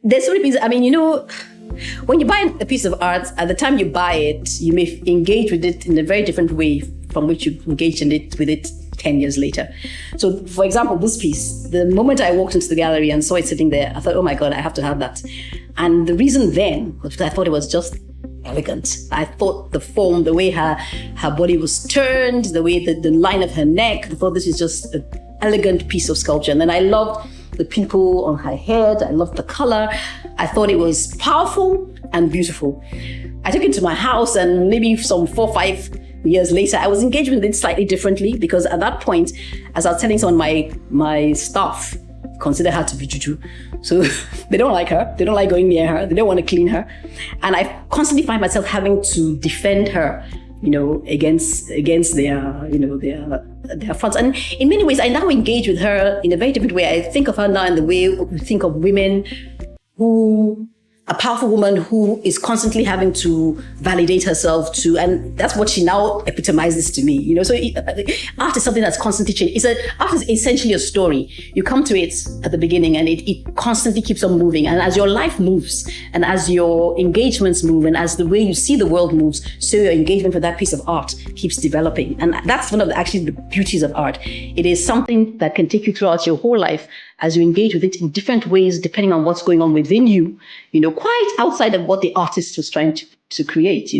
there's so many pieces. I mean, when you buy a piece of art, at the time you buy it, you may engage with it in a very different way from which you engaged with it 10 years later. So, for example, this piece, the moment I walked into the gallery and saw it sitting there, I thought, oh my God, I have to have that. And the reason then was that I thought it was just elegant. I thought the form, the way her body was turned, the way the line of her neck, I thought this is just an elegant piece of sculpture. And then I loved the pimple on her head. I loved the color. I thought it was powerful and beautiful. I took it to my house, and maybe some 4 or 5 years later, I was engaged with it slightly differently, because at that point, as I was telling some of my staff, consider her to be juju. So they don't like her. They don't like going near her. They don't want to clean her. And I constantly find myself having to defend her, against their fronts. And in many ways, I now engage with her in a very different way. I think of her now in the way we think of women a powerful woman who is constantly having to validate herself and that's what she now epitomizes to me. So art is something that's constantly changing. Art is essentially a story. You come to it at the beginning, and it constantly keeps on moving. And as your life moves, and as your engagements move, and as the way you see the world moves, so your engagement with that piece of art keeps developing. And that's one of the beauties of art. It is something that can take you throughout your whole life as you engage with it in different ways, depending on what's going on within you, quite outside of what the artist was trying to create,